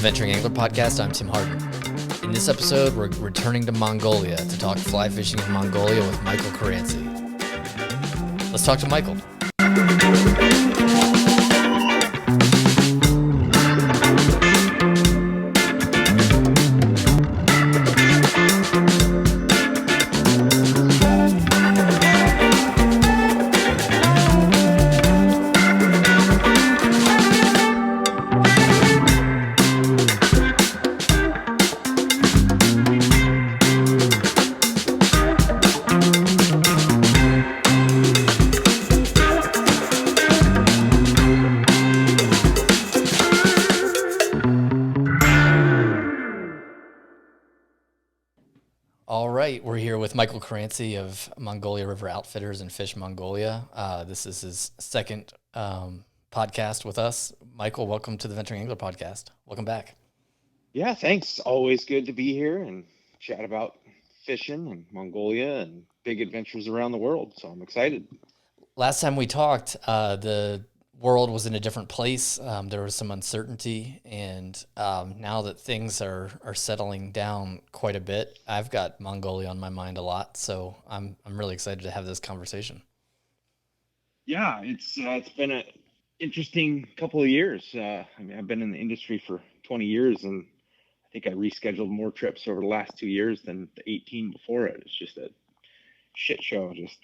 Venturing Angler Podcast. I'm Tim Harden. In this episode, we're returning to Mongolia to talk fly fishing in Mongolia with Michael Caranci. Let's talk to Michael. All right, we're here with Michael Caranci of Mongolia River Outfitters and Fish Mongolia. This is his second podcast with us. Michael, welcome to the Venturing Angler Podcast. Welcome back. Yeah, thanks. Always good to be here and chat about fishing and Mongolia and big adventures around the world. So I'm excited. Last time we talked, the world was in a different place. There was some uncertainty, and now that things are settling down quite a bit, I've got Mongolia on my mind a lot. So I'm really excited to have this conversation. Yeah, it's been an interesting couple of years. I've been in the industry for 20 years, and I think I rescheduled more trips over the last 2 years than the 18 before it. It's just a shit show, just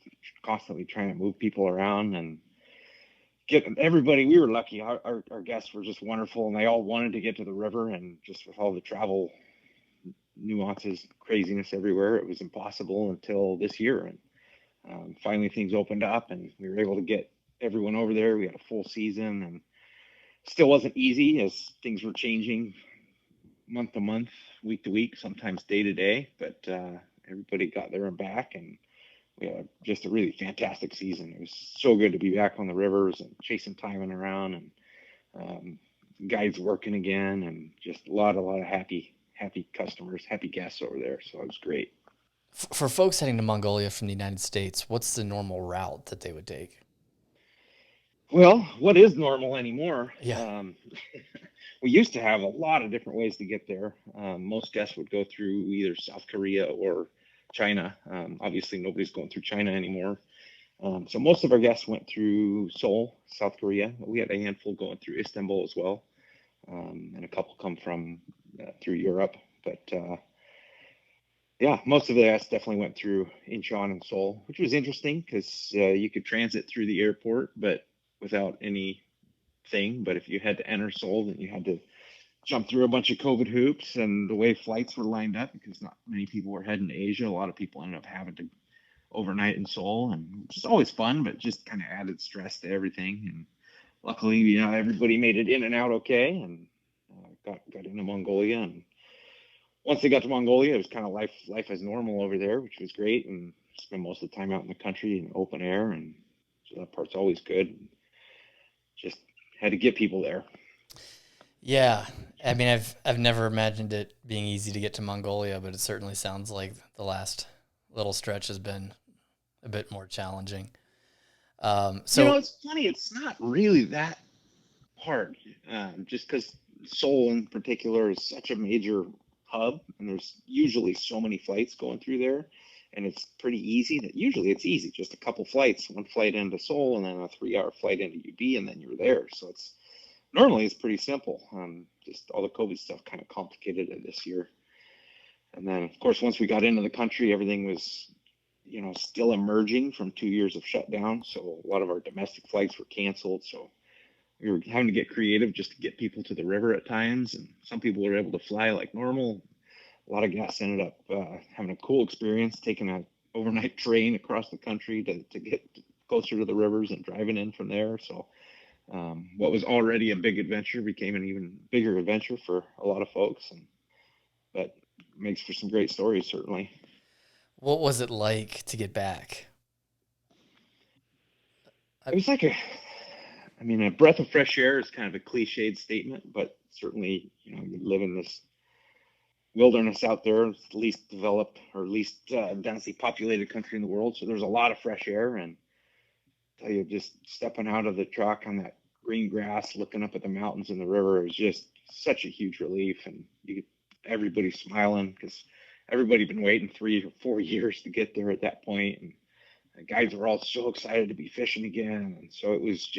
constantly trying to move people around and get everybody. We were lucky. Our guests were just wonderful, and they all wanted to get to the river. And just with all the travel nuances, craziness everywhere, it was impossible until this year. And finally, things opened up, and we were able to get everyone over there. We had a full season, and still wasn't easy as things were changing month to month, week to week, sometimes day to day. But everybody got there and back, and we had just a really fantastic season. It was so good to be back on the rivers and chasing timing around, and guides working again, and just a lot of happy customers, happy guests over there. So it was great. For folks heading to Mongolia from the United States, what's the normal route that they would take? Well, what is normal anymore? Yeah. We used to have a lot of different ways to get there. Most guests would go through either South Korea or China. Obviously, nobody's going through China anymore. So most of our guests went through Seoul, South Korea. We had a handful going through Istanbul as well, and a couple come from through Europe. But yeah, most of the guests definitely went through Incheon and Seoul, which was interesting because you could transit through the airport, but without anything. But if you had to enter Seoul, then you had to jump through a bunch of COVID hoops, and the way flights were lined up, because not many people were heading to Asia, a lot of people ended up having to overnight in Seoul, and which is always fun, but just kind of added stress to everything. And luckily, everybody made it in and out okay, and got into Mongolia. And once they got to Mongolia, it was kind of life as normal over there, which was great, and spend most of the time out in the country in open air, and so that part's always good. Just had to get people there. Yeah, I mean, I've never imagined it being easy to get to Mongolia, but it certainly sounds like the last little stretch has been a bit more challenging. It's funny. It's not really that hard, just because Seoul in particular is such a major hub, and there's usually so many flights going through there, and it's pretty easy. That usually it's easy, just a couple flights, one flight into Seoul, and then a 3-hour flight into UB, and then you're there. So normally it's pretty simple. Just all the COVID stuff kind of complicated it this year. And then, of course, once we got into the country, everything was, still emerging from 2 years of shutdown. So a lot of our domestic flights were canceled. So we were having to get creative just to get people to the river at times. And some people were able to fly like normal. A lot of guests ended up having a cool experience, taking an overnight train across the country to get closer to the rivers and driving in from there. So what was already a big adventure became an even bigger adventure for a lot of folks, but makes for some great stories, certainly. What was it like to get back? It was like a breath of fresh air is kind of a cliched statement, but certainly, you live in this wilderness out there. It's the least developed or least densely populated country in the world. So there's a lot of fresh air, and I tell you, just stepping out of the truck on that green grass, looking up at the mountains and the river is just such a huge relief, and everybody's smiling because everybody been waiting 3 or 4 years to get there at that point, and the guys were all so excited to be fishing again, and so it was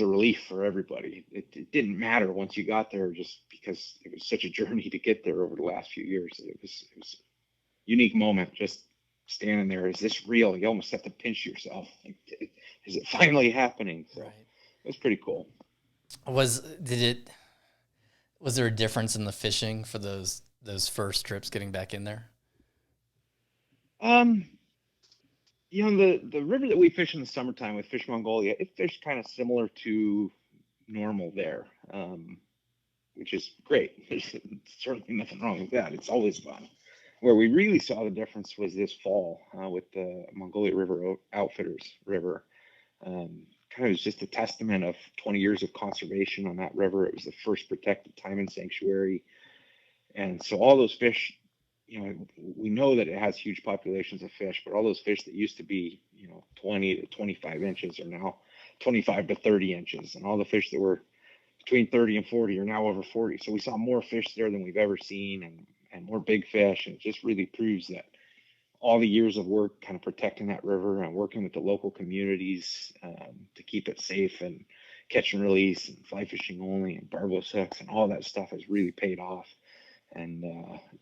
a relief for everybody. It didn't matter once you got there, just because it was such a journey to get there over the last few years. It was a unique moment, just standing there. Is this real? You almost have to pinch yourself. Like, is it finally happening? So Right. it was pretty cool. Did it was there a difference in the fishing for those first trips getting back in there? Um, the river that we fish in the summertime with Fish Mongolia, it fished kind of similar to normal there, which is great. There's certainly nothing wrong with that. It's always fun. Where we really saw the difference was this fall with the Mongolia River Outfitters River. Kind of was just a testament of 20 years of conservation on that river. It was the first protected taimen sanctuary, and so all those fish, we know that it has huge populations of fish, but all those fish that used to be, 20 to 25 inches are now 25 to 30 inches, and all the fish that were between 30 and 40 are now over 40. So we saw more fish there than we've ever seen, and more big fish, and it just really proves that all the years of work kind of protecting that river and working with the local communities to keep it safe, and catch and release and fly fishing only and barbless hooks and all that stuff has really paid off. And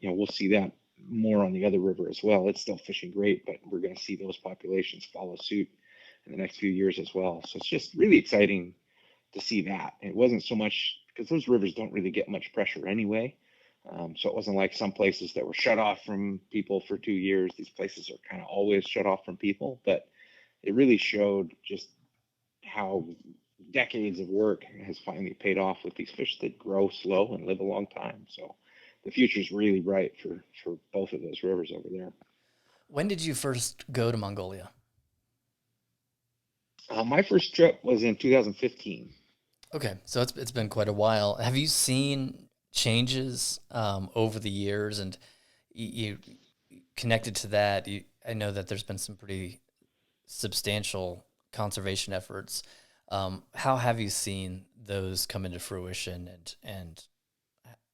we'll see that more on the other river as well. It's still fishing great, but we're going to see those populations follow suit in the next few years as well. So it's just really exciting to see that. It wasn't so much because those rivers don't really get much pressure anyway. So it wasn't like some places that were shut off from people for 2 years. These places are kind of always shut off from people, but it really showed just how decades of work has finally paid off with these fish that grow slow and live a long time. So the future is really bright for both of those rivers over there. When did you first go to Mongolia? My first trip was in 2015. Okay, so it's been quite a while. Have you seen changes over the years, and you connected to that? I know that there's been some pretty substantial conservation efforts. How have you seen those come into fruition and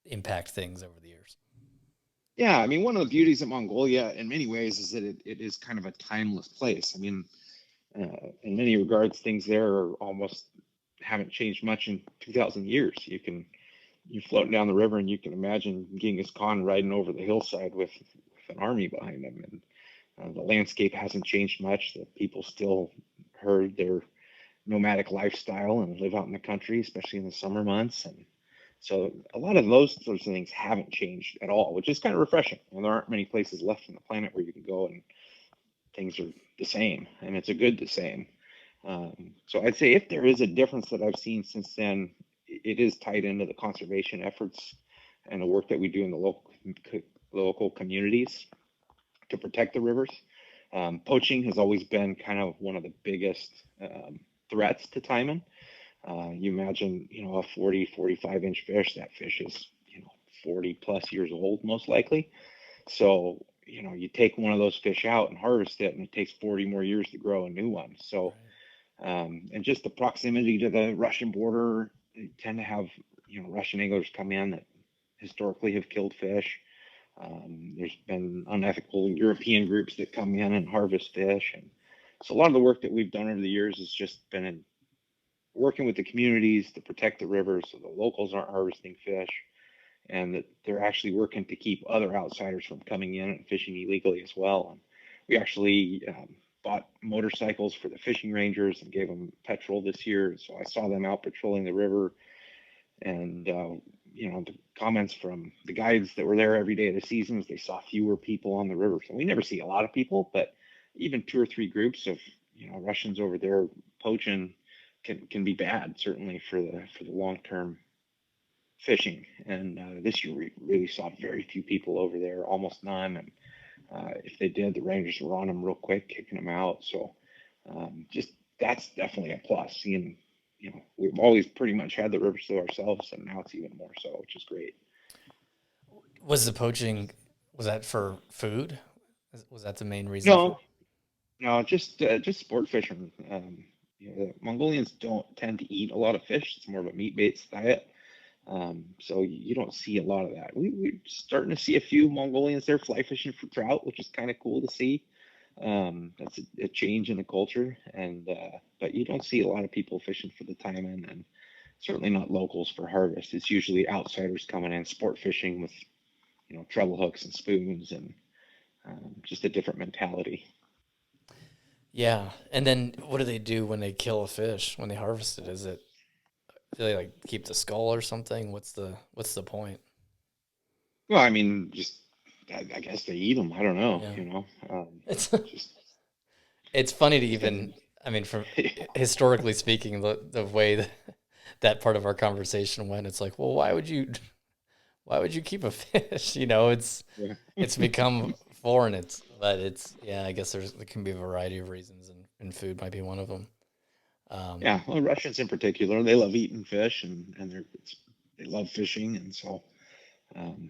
impact things over the years? Yeah, I mean, one of the beauties of Mongolia in many ways is that it is kind of a timeless place. I mean, in many regards, things there are almost haven't changed much in 2,000 years. You're floating down the river and you can imagine Genghis Khan riding over the hillside with an army behind him. And the landscape hasn't changed much. The people still herd their nomadic lifestyle and live out in the country, especially in the summer months. And so a lot of those sorts of things haven't changed at all, which is kind of refreshing. And there aren't many places left on the planet where you can go and things are the same, and it's a good the same. So I'd say if there is a difference that I've seen since then, it is tied into the conservation efforts and the work that we do in the local communities to protect the rivers. Poaching has always been kind of one of the biggest threats to taimen. You imagine, a 40, 45-inch fish, that fish is, 40 plus years old, most likely. So, you take one of those fish out and harvest it, and it takes 40 more years to grow a new one. So, Right. and just the proximity to the Russian border, they tend to have, Russian anglers come in that historically have killed fish. There's been unethical European groups that come in and harvest fish. And so a lot of the work that we've done over the years has just been in working with the communities to protect the rivers so the locals aren't harvesting fish, and that they're actually working to keep other outsiders from coming in and fishing illegally as well. And we actually bought motorcycles for the fishing rangers and gave them petrol this year. So I saw them out patrolling the river, and the comments from the guides that were there every day of the seasons, they saw fewer people on the river. So we never see a lot of people, but even two or three groups of Russians over there poaching can be bad, certainly for the long term fishing. And this year we really saw very few people over there, almost none. And if they did, the Rangers were on them real quick, kicking them out. So just that's definitely a plus. Seeing, we've always pretty much had the rivers to ourselves, and now it's even more so, which is great. Was the poaching was that for food? Was that the main reason for? No, no, just sport fishing. The Mongolians don't tend to eat a lot of fish. It's more of a meat-based diet. So you don't see a lot of that. We're starting to see a few Mongolians there fly fishing for trout, which is kind of cool to see. That's a change in the culture, and but you don't see a lot of people fishing for the taimen, and certainly not locals for harvest. It's usually outsiders coming in, sport fishing with treble hooks and spoons, and just a different mentality. Yeah. And then what do they do when they kill a fish when they harvest it? Is it do they like keep the skull or something? What's the point? Well, I mean, just I guess they eat them. I don't know, Yeah. It's just it's funny to depends. even I mean from historically speaking the way that part of our conversation went, it's like, well, why would you keep a fish? Yeah. It's become foreign. But yeah, I guess there can be a variety of reasons, and food might be one of them. Um, Yeah, well, Russians in particular, they love eating fish, and they love fishing, and so um,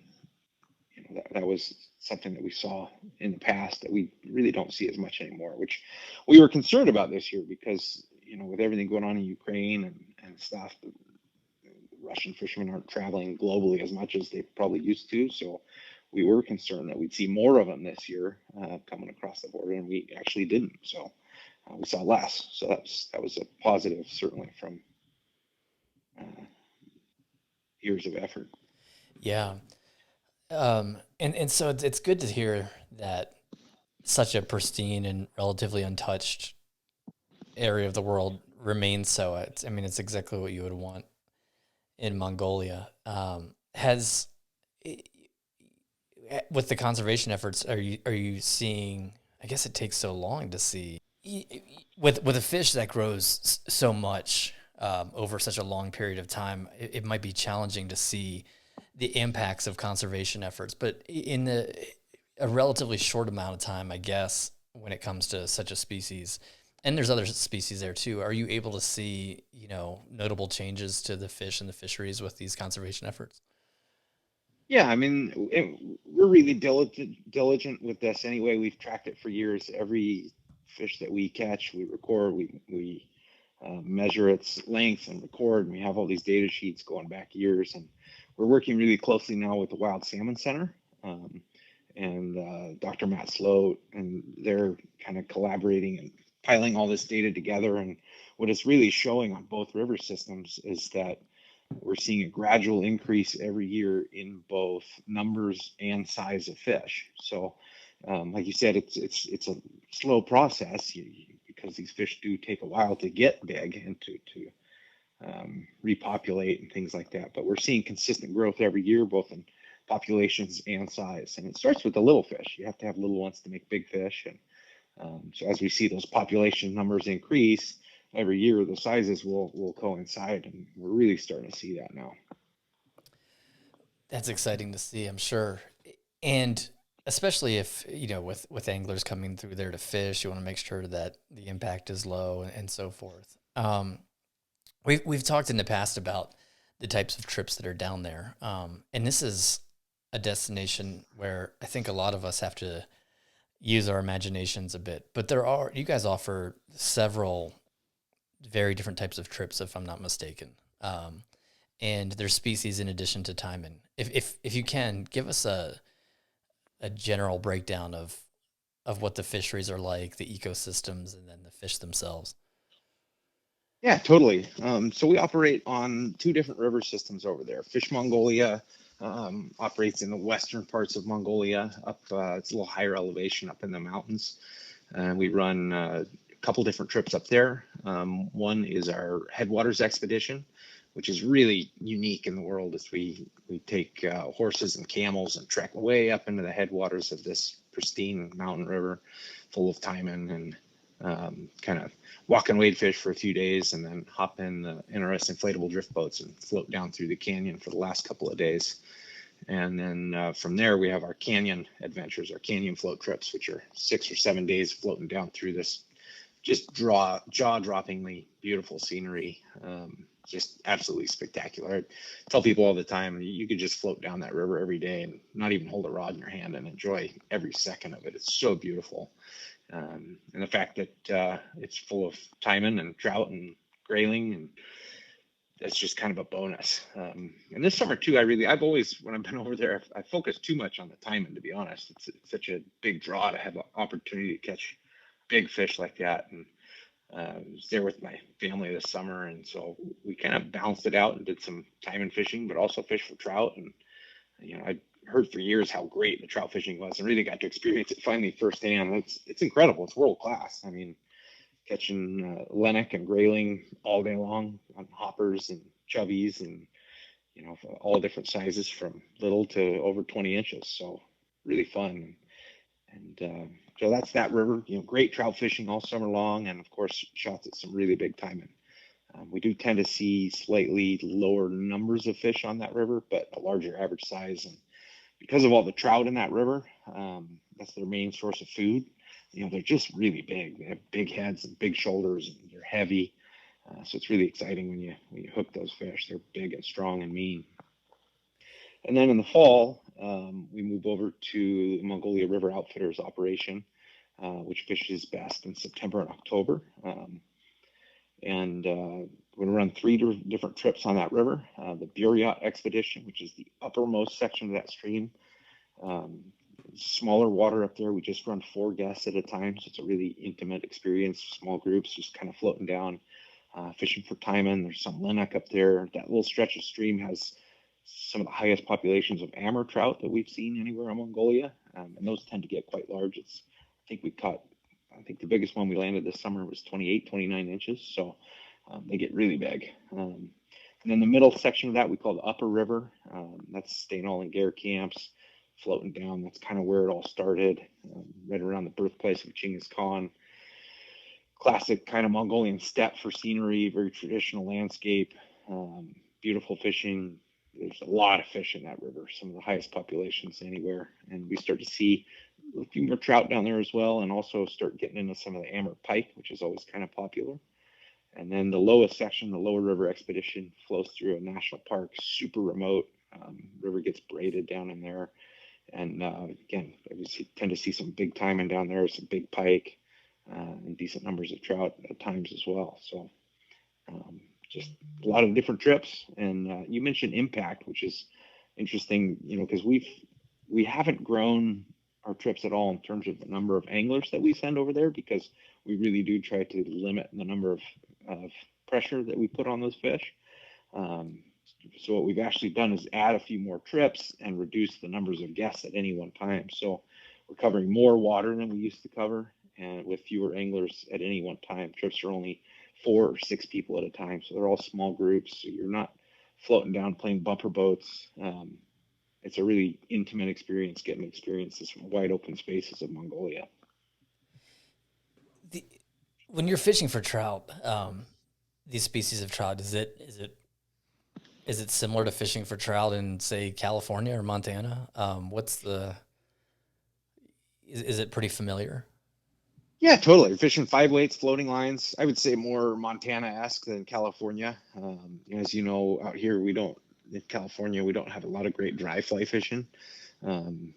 that was something that we saw in the past that we really don't see as much anymore, which we were concerned about this year because with everything going on in Ukraine and stuff, the Russian fishermen aren't traveling globally as much as they probably used to, so we were concerned that we'd see more of them this year coming across the border, and we actually didn't. So we saw less. So that was a positive, certainly from uh, years of effort. yeah, and so it's good to hear that such a pristine and relatively untouched area of the world remains so. I mean, it's exactly what you would want in Mongolia. Has with the conservation efforts, are you seeing? I guess it takes so long to see with a fish that grows so much over such a long period of time. It might be challenging to see the impacts of conservation efforts, but in a relatively short amount of time, I guess, when it comes to such a species, and there's other species there too. Are you able to see, notable changes to the fish and the fisheries with these conservation efforts? Yeah, I mean, we're really diligent with this anyway. We've tracked it for years. Every fish that we catch, we record, we measure its length and record, and we have all these data sheets going back years. And we're working really closely now with the Wild Salmon Center and Dr. Matt Sloat, and they're kind of collaborating and piling all this data together. And what it's really showing on both river systems is that we're seeing a gradual increase every year in both numbers and size of fish. So, like you said, it's a slow process because these fish do take a while to get big and to repopulate and things like that. But we're seeing consistent growth every year, both in populations and size. And it starts with the little fish. You have to have little ones to make big fish. And so as we see those population numbers increase every year, the sizes will coincide, and we're really starting to see that now. That's exciting to see, I'm sure. And especially if, with anglers coming through there to fish, you want to make sure that the impact is low and so forth. We've talked in the past about the types of trips that are down there. And this is a destination where I think a lot of us have to use our imaginations a bit. But you guys offer several very different types of trips, if I'm not mistaken. And there's species in addition to taimen. If you can give us a general breakdown of what the fisheries are like, the ecosystems, and then the fish themselves. Yeah, totally. So we operate on two different river systems over there. Fish Mongolia operates in the western parts of Mongolia. It's a little higher elevation up in the mountains, and we run a couple different trips up there. One is our headwaters expedition, which is really unique in the world. As we take horses and camels and trek way up into the headwaters of this pristine mountain river, full of taimen, and kind of walk and wade fish for a few days, and then hop in the interesting inflatable drift boats and float down through the canyon for the last couple of days. And then from there, we have our canyon adventures, our canyon float trips, which are 6 or 7 days floating down through this just jaw-droppingly beautiful scenery. Just absolutely spectacular. I tell people all the time, you could just float down that river every day and not even hold a rod in your hand and enjoy every second of it. It's so beautiful. And the fact that it's full of taimen and trout and grayling, and that's just kind of a bonus. And this summer too, I've always, when I've been over there, I focus too much on the taimen, to be honest. It's such a big draw to have an opportunity to catch big fish like that. And I was there with my family this summer, and so we kind of balanced it out and did some taimen fishing, but also fish for trout. And I heard for years how great the trout fishing was, and really got to experience it finally firsthand. It's incredible. It's world class. I mean, catching lennox and grayling all day long on hoppers and chubbies, and all different sizes from little to over 20 inches. So really fun. And so that's that river. Great trout fishing all summer long, and of course shots at some really big taimen. We do tend to see slightly lower numbers of fish on that river, but a larger average size. And because of all the trout in that river, that's their main source of food. They're just really big. They have big heads and big shoulders, and they're heavy. So it's really exciting when you hook those fish. They're big and strong and mean. And then in the fall, we move over to the Mongolia River Outfitters operation, which fishes best in September and October. And we're going to run three different trips on that river. The Buryat expedition, which is the uppermost section of that stream. Smaller water up there. We just run 4 guests at a time, so it's a really intimate experience. Small groups just kind of floating down, fishing for taimen. There's some lennox up there. That little stretch of stream has some of the highest populations of amur trout that we've seen anywhere in Mongolia, and those tend to get quite large. I think the biggest one we landed this summer was 28, 29 inches, so they get really big. And then the middle section of that we call the upper river. That's Steinol and Gare camps, floating down. That's kind of where it all started, right around the birthplace of Genghis Khan. Classic kind of Mongolian steppe for scenery, very traditional landscape, beautiful fishing. There's a lot of fish in that river, some of the highest populations anywhere. And we start to see a few more trout down there as well, and also start getting into some of the amur pike, which is always kind of popular. And then the lowest section, the lower river expedition, flows through a national park, super remote. River gets braided down in there. And again, we tend to see some big taimen down there, some big pike, and decent numbers of trout at times as well. So just a lot of different trips. And you mentioned impact, which is interesting, because we haven't grown our trips at all in terms of the number of anglers that we send over there, because we really do try to limit the number of pressure that we put on those fish. So what we've actually done is add a few more trips and reduce the numbers of guests at any one time. So we're covering more water than we used to cover, and with fewer anglers at any one time. Trips are only 4 or 6 people at a time, so they're all small groups. So you're not floating down playing bumper boats. It's a really intimate experience, getting to experience this wide open spaces of Mongolia. When you're fishing for trout, these species of trout, is it similar to fishing for trout in, say, California or Montana? Is it pretty familiar? Yeah, totally. We're fishing 5 weights, floating lines. I would say more Montana-esque than California. As you know, out here in California, we don't have a lot of great dry fly fishing. And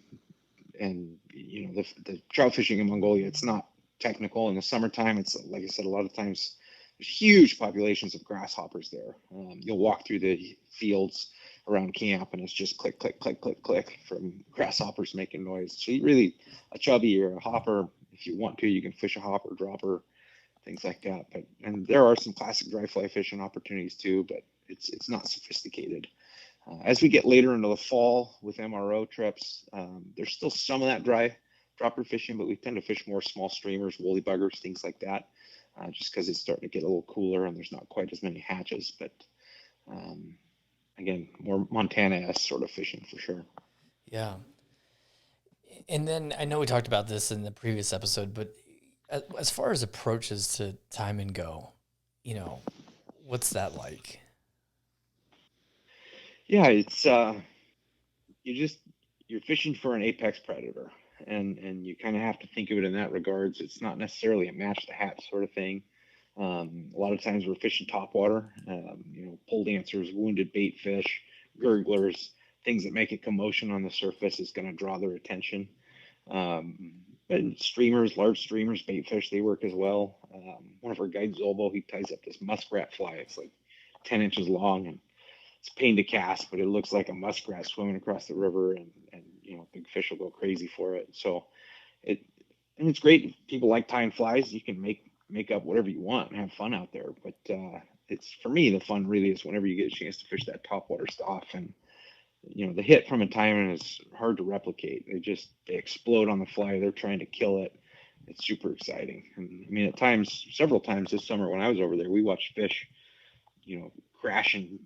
the trout fishing in Mongolia, it's not technical. In the summertime, it's like I said, a lot of times there's huge populations of grasshoppers there. You'll walk through the fields around camp, and it's just click, click, click, click, click from grasshoppers making noise. So you really, a chubby or a hopper, if you want to, you can fish a hopper, dropper, things like that. And there are some classic dry fly fishing opportunities too, but it's not sophisticated. As we get later into the fall with MRO trips, there's still some of that dry dropper fishing, but we tend to fish more small streamers, woolly buggers, things like that, just because it's starting to get a little cooler and there's not quite as many hatches. But again, more Montana-esque sort of fishing for sure. Yeah. And then I know we talked about this in the previous episode, but as far as approaches to taimen go, what's that like? Yeah, it's you're fishing for an apex predator, and you kind of have to think of it in that regards. It's not necessarily a match the hat sort of thing. A lot of times we're fishing topwater, pole dancers, wounded bait fish, gurglers, things that make a commotion on the surface is going to draw their attention. And streamers, large streamers, bait fish, they work as well. One of our guides, Zolbo, he ties up this muskrat fly. It's like 10 inches long, and it's a pain to cast, but it looks like a muskrat swimming across the river, and big fish will go crazy for it. So it and it's great. If people like tying flies, you can make up whatever you want and have fun out there. But it's for me, the fun really is whenever you get a chance to fish that topwater stuff, and the hit from a taimen is hard to replicate. They explode on the fly. They're trying to kill it. It's super exciting. And I mean, at times, several times this summer when I was over there, we watched fish, crashing,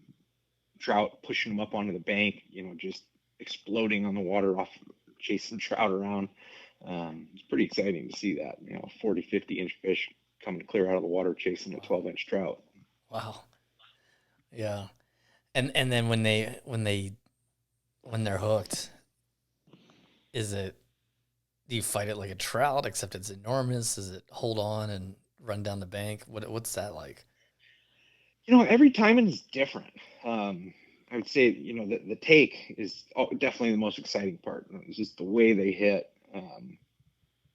trout, pushing them up onto the bank, just exploding on the water off, chasing trout around. It's pretty exciting to see that, 40, 50-inch fish coming clear out of the water chasing a Wow. 12-inch trout. Wow. Yeah. And then when they're hooked, is it do you fight it like a trout except it's enormous? Is it hold on and run down the bank? What's that like? Every timing is different. I would say, the take is definitely the most exciting part. It's just the way they hit.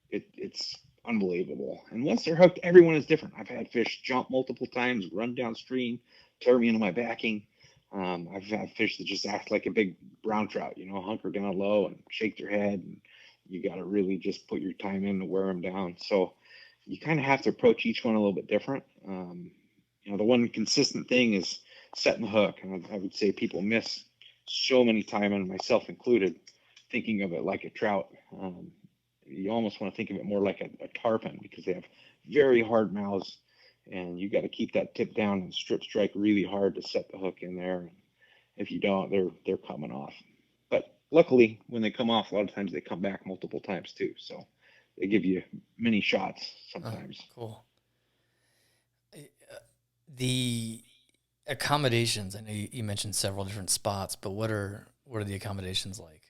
It's unbelievable. And once they're hooked, everyone is different. I've had fish jump multiple times, run downstream, tear me into my backing. I've had fish that just act like a big brown trout, hunker down low and shake their head. And you got to really just put your time in to wear them down. So you kind of have to approach each one a little bit different. The one consistent thing is setting the hook. And I would say people miss so many time, and myself included, thinking of it like a trout. You almost want to think of it more like a tarpon because they have very hard mouths, and you got to keep that tip down and strip strike really hard to set the hook in there. If you don't, they're coming off. But luckily, when they come off, a lot of times they come back multiple times too. So they give you many shots Oh, sometimes. cool. The accommodations. I know you mentioned several different spots, but what are the accommodations like?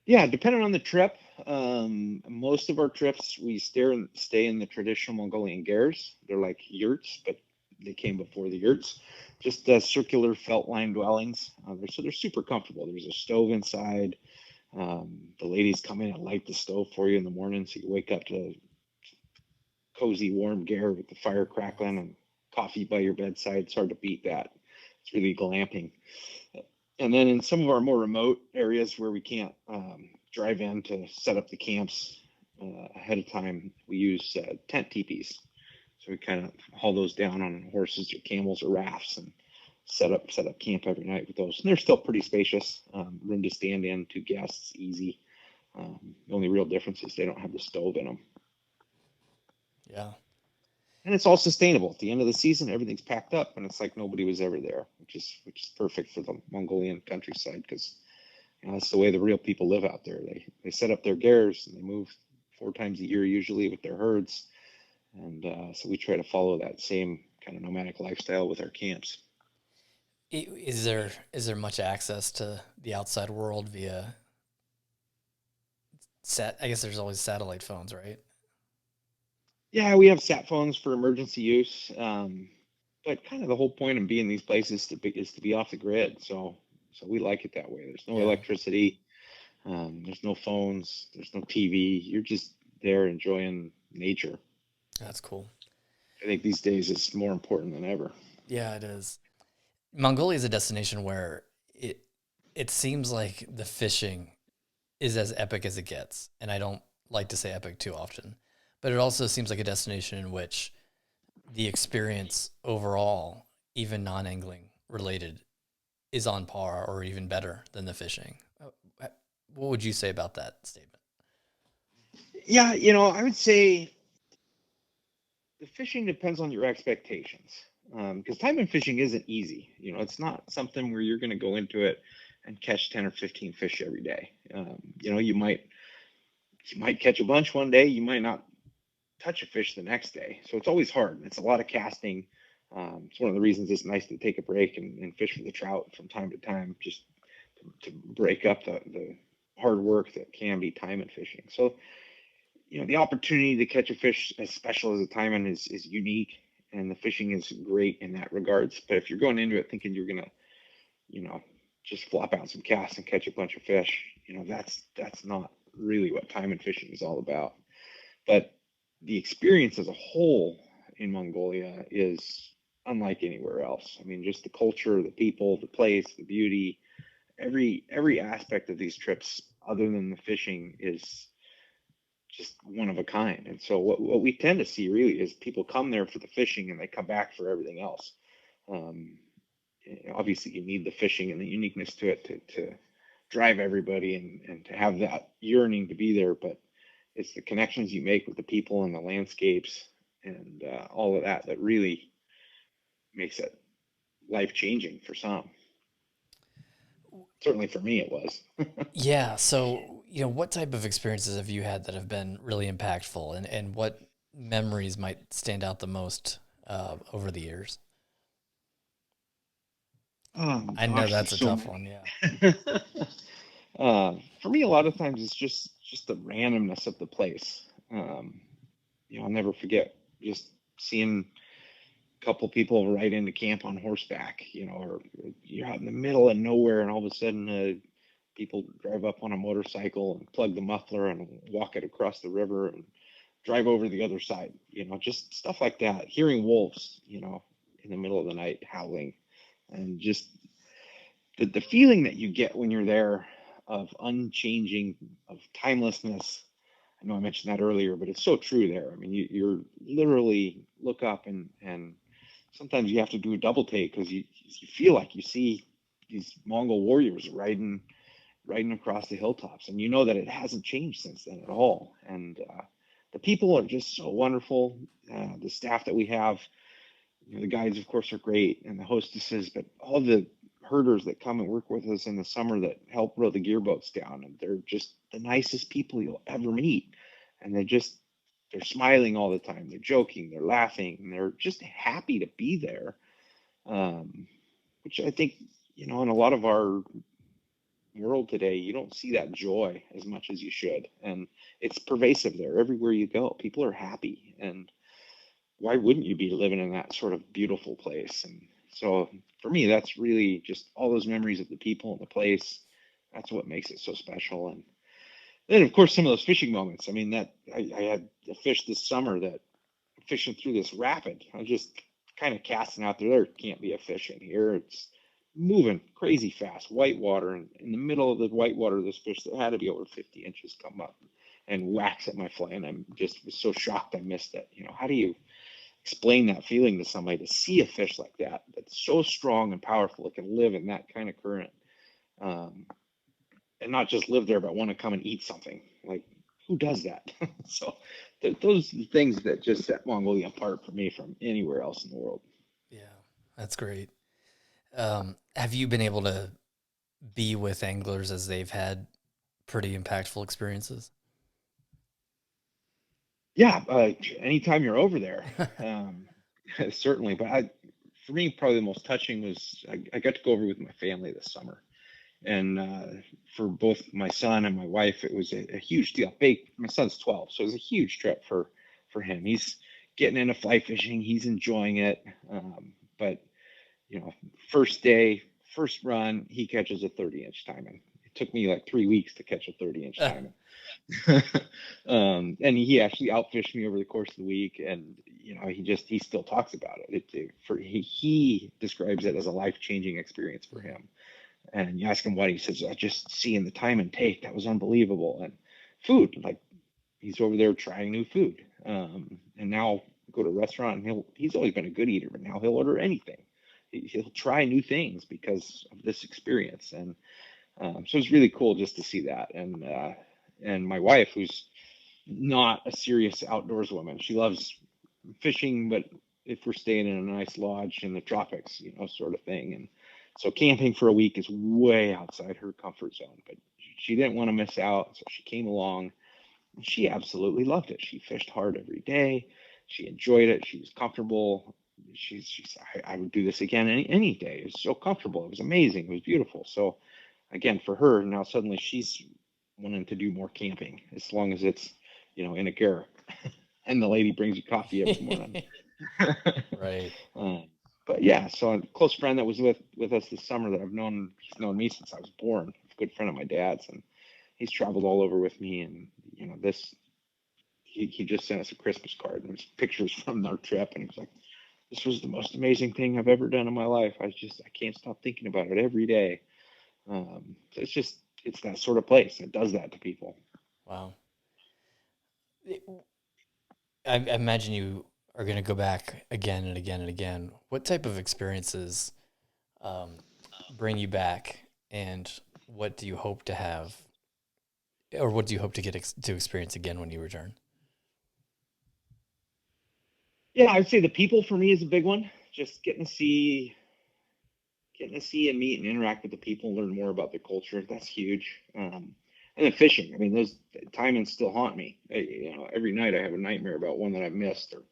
Yeah, depending on the trip, most of our trips we stay in the traditional Mongolian gers. They're like yurts, but they came before the yurts. Just circular felt line dwellings. So they're super comfortable. There's a stove inside. The ladies come in and light the stove for you in the morning, so you wake up to cozy, warm ger with the fire crackling and coffee by your bedside. It's hard to beat that. It's really glamping. And then in some of our more remote areas where we can't drive in to set up the camps ahead of time, we use tent teepees. So we kind of haul those down on horses or camels or rafts and set up camp every night with those. And they're still pretty spacious, room to stand in, two guests, easy. The only real difference is they don't have the stove in them. Yeah, And it's all sustainable. At the end of the season, everything's packed up, and it's like nobody was ever there, which is perfect for the Mongolian countryside because that's the way the real people live out there. They set up their gers and they move 4 times a year usually with their herds, and so we try to follow that same kind of nomadic lifestyle with our camps. is there much access to the outside world via sat? I guess there's always satellite phones, right? Yeah, we have sat phones for emergency use, but kind of the whole point of being in these places is to be off the grid. So we like it that way. There's no Yeah, electricity. There's no phones. There's no TV. You're just there enjoying nature. that's cool. I think these days it's more important than ever. Yeah, it is. Mongolia is a destination where it seems like the fishing is as epic as it gets, and I don't like to say epic too often, but it also seems like a destination in which the experience overall, even non-angling related, is on par or even better than the fishing. What would you say about that statement? Yeah, I would say the fishing depends on your expectations. Because time and fishing isn't easy. It's not something where you're going to go into it and catch 10 or 15 fish every day. You might catch a bunch one day. You might not touch a fish the next day. So it's always hard. It's a lot of casting. It's one of the reasons it's nice to take a break and fish for the trout from time to time, just to break up the hard work that can be time and fishing. So, the opportunity to catch a fish as special as a taimen is unique, and the fishing is great in that regards. But if you're going into it thinking you're gonna, you know, just flop out some casts and catch a bunch of fish, that's not really what time and fishing is all about. But the experience as a whole in Mongolia is unlike anywhere else. I mean, just the culture, the people, the place, the beauty, every aspect of these trips, other than the fishing, is just one of a kind. And so what we tend to see really is people come there for the fishing and they come back for everything else. Um, Obviously, you need the fishing and the uniqueness to it to drive everybody and to have that yearning to be there. But it's the connections you make with the people and the landscapes and all of that that really makes it life changing for some. Certainly for me, it was. Yeah. So, what type of experiences have you had that have been really impactful, and what memories might stand out the most over the years? Oh I know gosh, that's there's a so tough one. Yeah. many. For me, a lot of times it's just the randomness of the place. Um, I'll never forget just seeing a couple people ride into camp on horseback. Or you're out in the middle of nowhere, and all of a sudden, people drive up on a motorcycle and plug the muffler and walk it across the river and drive over the other side. Just stuff like that. Hearing wolves, in the middle of the night howling, and just the feeling that you get when you're there of unchanging, of timelessness. I know I mentioned that earlier, but it's so true there. I mean, you're literally look up and sometimes you have to do a double take because you feel like you see these Mongol warriors riding across the hilltops, and you know that it hasn't changed since then at all. And the people are just so wonderful. The staff that we have, the guides, of course, are great, and the hostesses, but all the herders that come and work with us in the summer that help row the gearboats down, and they're just the nicest people you'll ever meet. And they're smiling all the time. They're joking, they're laughing, and they're just happy to be there. Um, which I think, in a lot of our world today, you don't see that joy as much as you should. And it's pervasive there. Everywhere you go, people are happy. And why wouldn't you be living in that sort of beautiful place? And so for me, that's really just all those memories of the people and the place. That's what makes it so special. And then, of course, some of those fishing moments. I mean, that I had a fish this summer that fishing through this rapid. I was just kind of casting out there. There can't be a fish in here. It's moving crazy fast, white water, and in the middle of the white water, this fish that had to be over 50 inches come up and whacks at my fly, and I'm just was so shocked I missed it. How do you explain that feeling to somebody to see a fish like that that's so strong and powerful it can live in that kind of current, um, and not just live there but want to come and eat something like who does that? So those are the things that just set Mongolia apart for me from anywhere else in the world. Yeah, that's great. Have you been able to be with anglers as they've had pretty impactful experiences? Yeah, anytime you're over there, um, certainly. But for me, probably the most touching was I got to go over with my family this summer, and for both my son and my wife, it was a huge deal. My son's 12, so it was a huge trip for him. He's getting into fly fishing. He's enjoying it. But first day, first run, he catches a 30-inch timing. It took me like 3 weeks to catch a 30-inch timing. And he actually outfished me over the course of the week, and he still talks about it. He describes it as a life-changing experience for him. And you ask him what, he says, "I just seeing the time and take, that was unbelievable." And food, like he's over there trying new food. And now go to a restaurant, and he's always been a good eater, but now he'll order anything. He'll try new things because of this experience. And so it's really cool just to see that. And my wife, who's not a serious outdoors woman, she loves fishing, but if we're staying in a nice lodge in the tropics, sort of thing. And so camping for a week is way outside her comfort zone, but she didn't want to miss out. So she came along, and she absolutely loved it. She fished hard every day. She enjoyed it. She was comfortable. She's I would do this again any day. It was so comfortable. It was amazing. It was beautiful. So again, for her, now suddenly she's wanting to do more camping as long as it's, in a ger and the lady brings you coffee every morning. Right. um, but yeah, so a close friend that was with us this summer that he's known me since I was born, a good friend of my dad's, and he's traveled all over with me, and this he just sent us a Christmas card and there's pictures from our trip, and he was like, "This was the most amazing thing I've ever done in my life. I can't stop thinking about it every day." So it's that sort of place. It does that to people. Wow. I imagine you are going to go back again and again and again. What type of experiences um, bring you back, and what do you hope to have, or what do you hope to to experience again when you return? Yeah, I'd say the people for me is a big one. Just getting to see and meet and interact with the people, and learn more about the culture. That's huge. And then fishing. I mean, those timings still haunt me. Every night I have a nightmare about one that I've missed. Or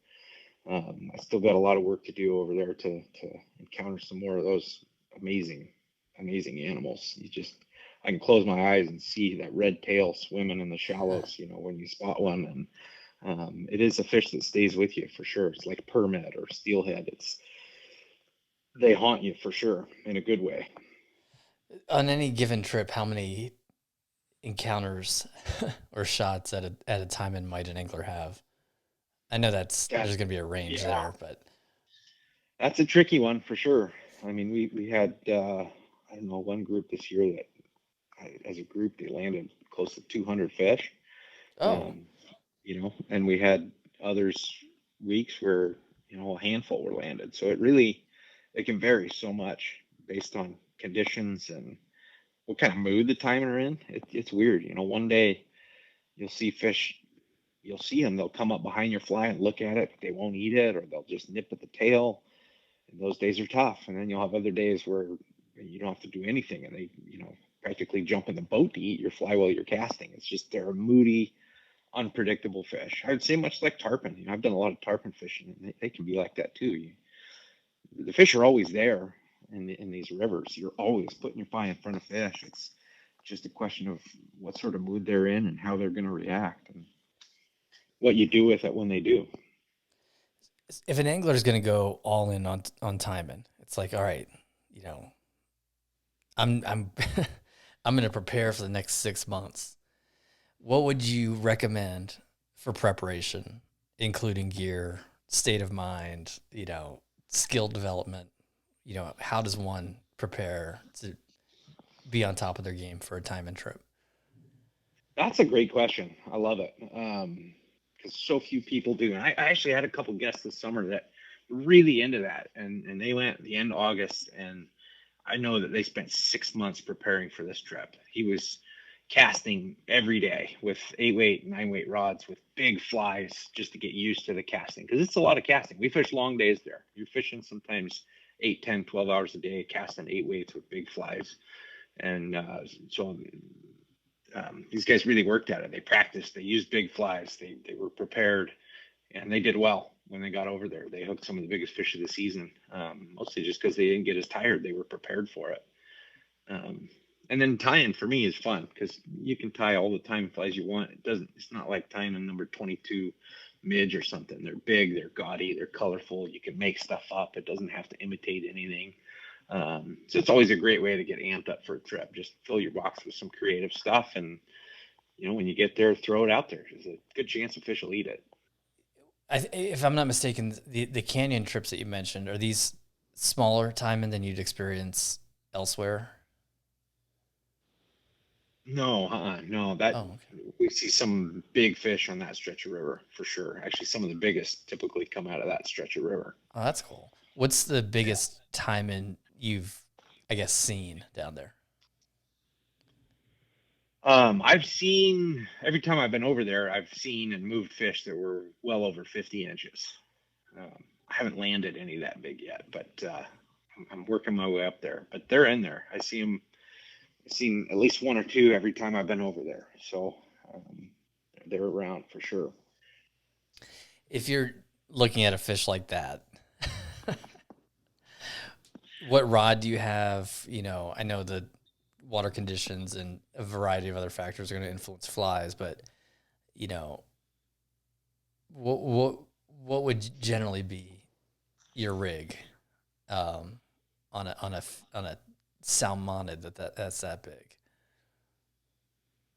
I still got a lot of work to do over there to encounter some more of those amazing, amazing animals. I can close my eyes and see that red tail swimming in the shallows. When you spot one, and it is a fish that stays with you for sure. It's like permit or steelhead. They haunt you for sure in a good way. On any given trip, how many encounters or shots at a time and might an angler have? I know That there's going to be a range yeah, there, but that's a tricky one for sure. I mean, we had I don't know, one group this year that as a group they landed close to 200 fish. oh, Um, and we had others weeks where a handful were landed. So it can vary so much based on conditions and what kind of mood the time are in. It's weird. One day you'll see fish, you'll see them, they'll come up behind your fly and look at it, but they won't eat it, or they'll just nip at the tail. And those days are tough. And then you'll have other days where you don't have to do anything, and they, practically jump in the boat to eat your fly while you're casting. It's just they're a moody, unpredictable fish. I would say much like tarpon. I've done a lot of tarpon fishing, and they can be like that too. The fish are always there in these rivers. You're always putting your fly in front of fish. It's just a question of what sort of mood they're in and how they're going to react, and what you do with it when they do. if an angler is going to go all in on timing, it's like, all right, you know, I'm I'm going to prepare for the next 6 months. What would you recommend for preparation, including gear, state of mind, skill development? How does one prepare to be on top of their game for a time and trip? That's a great question. I love it. Because so few people do. And I actually had a couple guests this summer that were really into that, and they went at the end of August, and I know that they spent 6 months preparing for this trip. He was casting every day with 8 weight, 9 weight rods with big flies just to get used to the casting, because it's a lot of casting. We fish long days there. You're fishing sometimes 8, 10, 12 hours a day, casting 8 weights with big flies. And so these guys really worked at it. They practiced, they used big flies, they were prepared, and they did well when they got over there. They hooked some of the biggest fish of the season, mostly just because they didn't get as tired. They were prepared for it. Um, and then tying for me is fun because you can tie all the time flies you want. It's not like tying a number 22 midge or something. They're big, they're gaudy, they're colorful. You can make stuff up. It doesn't have to imitate anything. So it's always a great way to get amped up for a trip. Just fill your box with some creative stuff, and when you get there, throw it out there. There's a good chance a fish will eat it. If I'm not mistaken, the canyon trips that you mentioned are these smaller timing than you'd experience elsewhere. No, no. That Oh, okay. we see some big fish on that stretch of river for sure. Actually, some of the biggest typically come out of that stretch of river. Oh, that's cool. What's the biggest timing you've, I guess, seen down there? I've seen every time I've been over there, I've seen and moved fish that were well over 50 inches. I haven't landed any that big yet, but I'm working my way up there. But they're in there. I see them. I've seen at least one or two every time I've been over there. So um, they're around for sure. If you're looking at a fish like that, what rod do you have? I know the water conditions and a variety of other factors are going to influence flies, but you know, what what what would generally be your rig um, on a salmonid that's that big?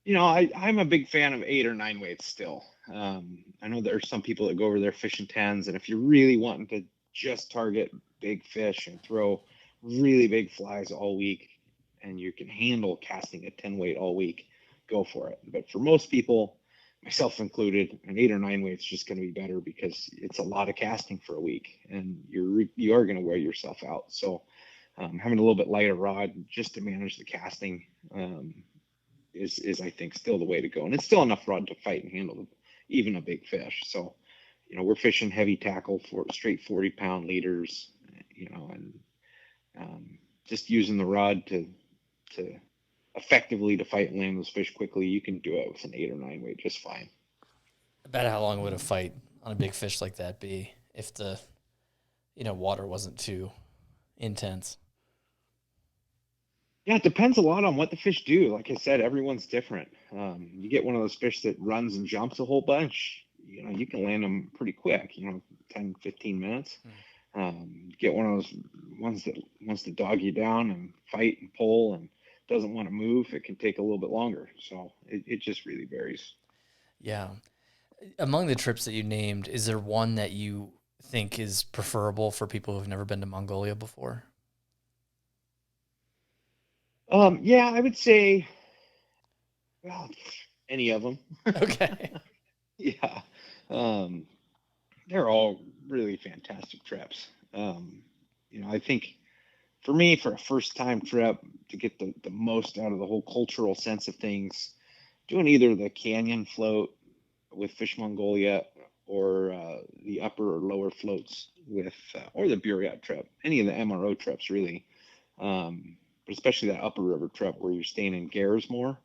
I'm a big fan of 8 or 9 weights still. I know there's some people that go over there fishing tens, and if you're really wanting to just target big fish and throw really big flies all week, and you can handle casting a 10 weight all week, go for it. But for most people, myself included, an 8 or 9 weight is just going to be better because it's a lot of casting for a week, and you are going to wear yourself out. So having a little bit lighter rod just to manage the casting. Is I think still the way to go, and it's still enough rod to fight and handle even a big fish. So, we're fishing heavy tackle for straight 40-pound leaders, and um, just using the rod to effectively to fight and land those fish quickly. You can do it with an 8 or 9 weight just fine. About how long would a fight on a big fish like that be if the water wasn't too intense? Yeah, it depends a lot on what the fish do. Like I said, everyone's different. You get one of those fish that runs and jumps a whole bunch, you can land them pretty quick, 10, 15 minutes. Hmm. Get one of those ones that wants to dog you down and fight and pull and doesn't want to move. It can take a little bit longer. So it just really varies. Yeah. Among the trips that you named, is there one that you think is preferable for people who've never been to Mongolia before? Yeah, I would say, well, any of them. Okay. Yeah. Um, they're all really fantastic trips. I think for me, for a first time trip, to get the most out of the whole cultural sense of things, doing either the canyon float with Fish Mongolia or the upper or lower floats with, or the Buriat trip, any of the MRO trips really, but especially that upper river trip where you're staying in gares more.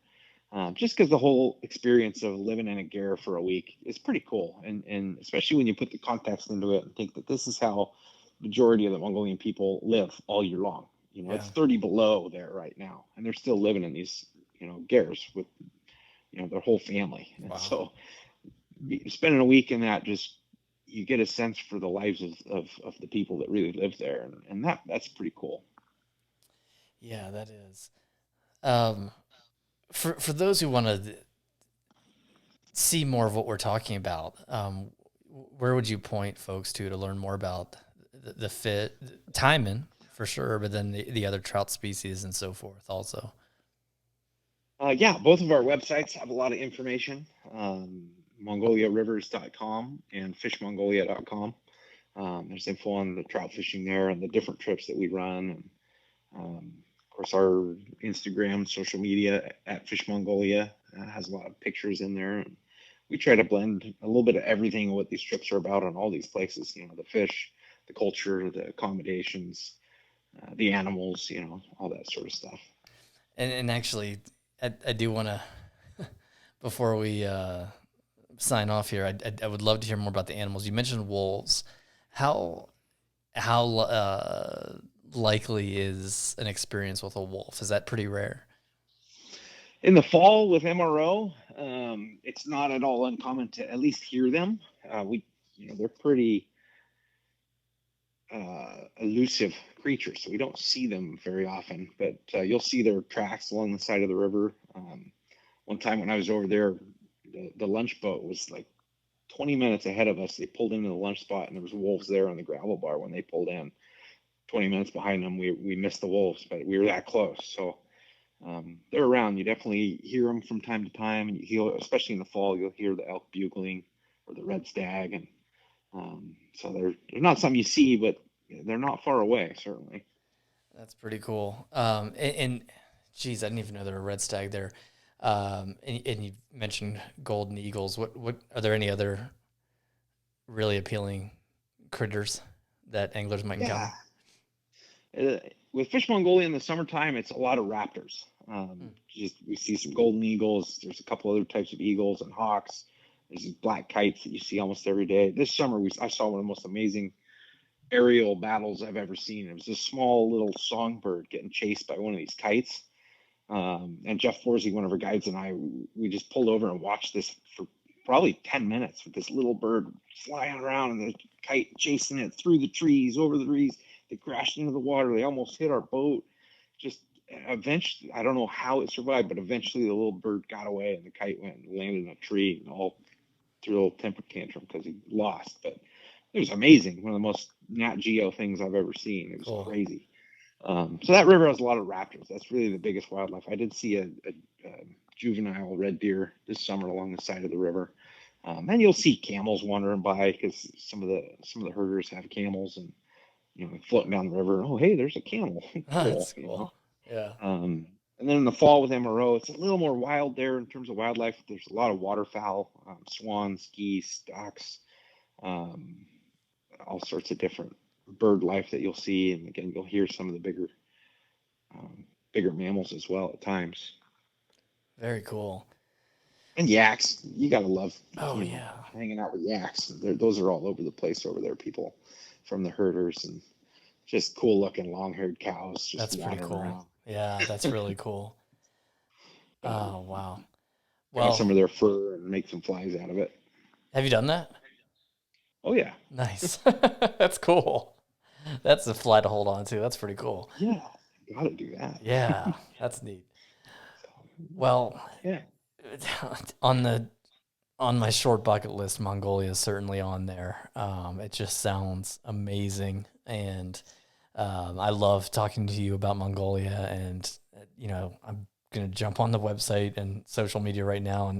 Just because the whole experience of living in a gare for a week is pretty cool, and especially when you put the context into it and think that this is how majority of the Mongolian people live all year long. It's Yeah. 30 below there right now, and they're still living in these, gares with, their whole family. And Wow. so spending a week in that, just you get a sense for the lives of the people that really live there, and that's pretty cool. Yeah, that is. Um, for those who want to see more of what we're talking about, where would you point folks to learn more about the fit timing for sure, but then the other trout species and so forth also? Yeah, both of our websites have a lot of information. MongoliaRivers.com and FishMongolia.com. There's info on the trout fishing there and the different trips that we run. And of course, our Instagram, social media at Fish Mongolia has a lot of pictures in there. And we try to blend a little bit of everything what these trips are about on all these places. The fish, the culture, the accommodations, the animals, all that sort of stuff. And actually, I do want to before we sign off here, I would love to hear more about the animals. You mentioned wolves. How how likely is an experience with a wolf? Is that pretty rare? In the fall with MRO, it's not at all uncommon to at least hear them. They're pretty elusive creatures, so we don't see them very often. But you'll see their tracks along the side of the river. One time when I was over there, the lunch boat was like 20 minutes ahead of us. They pulled into the lunch spot, and there was wolves there on the gravel bar when they pulled in. 20 minutes behind them, we missed the wolves, but we were that close. So they're around. You definitely hear them from time to time, and you hear, especially in the fall, you'll hear the elk bugling or the red stag, and so they're not something you see, but they're not far away, certainly. That's pretty cool. And geez, I didn't even know there were red stag there. And you mentioned golden eagles. What are there any other really appealing critters that anglers might Yeah, encounter? uh, with Fish Mongolia in the summertime, it's a lot of raptors. Hmm. Just we see some golden eagles. There's a couple other types of eagles and hawks. There's these black kites that you see almost every day. This summer, I saw one of the most amazing aerial battles I've ever seen. It was this small little songbird getting chased by one of these kites. And Jeff Forsey, one of our guides, and I, we just pulled over and watched this for probably 10 minutes with this little bird flying around and the kite chasing it through the trees, over the trees. They crashed into the water. They almost hit our boat. Just eventually, I don't know how it survived, but eventually the little bird got away and the kite went and landed in a tree and all threw a little temper tantrum because he lost. But it was amazing. One of the most Nat Geo things I've ever seen. It was Cool. crazy. So that river has a lot of raptors. That's really the biggest wildlife. I did see a juvenile red deer this summer along the side of the river. And you'll see camels wandering by because some of the herders have camels and floating down the river. Oh, hey, there's a camel. Cool, That's cool. Yeah. And then in the fall with MRO, it's a little more wild there in terms of wildlife. There's a lot of waterfowl, swans, geese, ducks, um, all sorts of different bird life that you'll see. And again, you'll hear some of the bigger mammals as well at times. Very cool. And yaks, you gotta love, Oh yeah. hanging out with yaks. Those are all over the place over there. People from the herders and just cool looking long haired cows just That's pretty wandering cool. around. Yeah, that's really cool. Um, Oh wow. Grab some Well, of their fur and make some flies out of it. have you done that? Oh yeah, Nice. That's cool. That's a fly to hold on to. That's pretty cool. yeah, gotta do that. Yeah, that's neat. So, Well, yeah, on the on my short bucket list, Mongolia is certainly on there. It just sounds amazing, and I love talking to you about Mongolia. And I'm gonna jump on the website and social media right now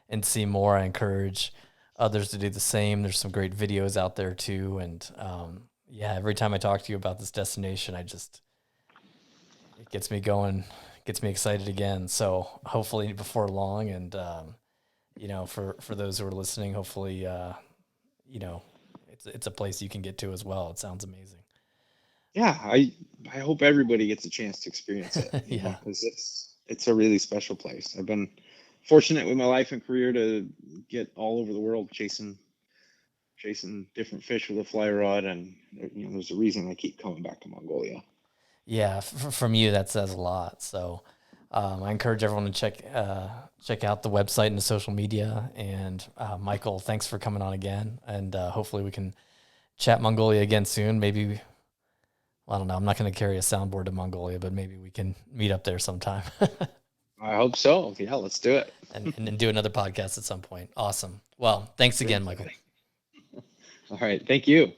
and see more. I encourage others to do the same. There's some great videos out there too, and yeah, every time I talk to you about this destination, it gets me going, gets me excited again. So hopefully before long, and for those who are listening, hopefully, you know, it's a place you can get to as well. It sounds amazing. yeah. I hope everybody gets a chance to experience it. Yeah. Because it's a really special place. I've been fortunate with my life and career to get all over the world chasing different fish with a fly rod, and there's a reason I keep coming back to Mongolia. Yeah. From you, that says a lot. So, I encourage everyone to check out the website and the social media. And Michael, thanks for coming on again. And hopefully we can chat Mongolia again soon. Maybe, well, I don't know. I'm not going to carry a soundboard to Mongolia, but maybe we can meet up there sometime I hope so. Yeah, let's do it. and do another podcast at some point. Awesome. Well, thanks again, Great. Michael. All right. Thank you.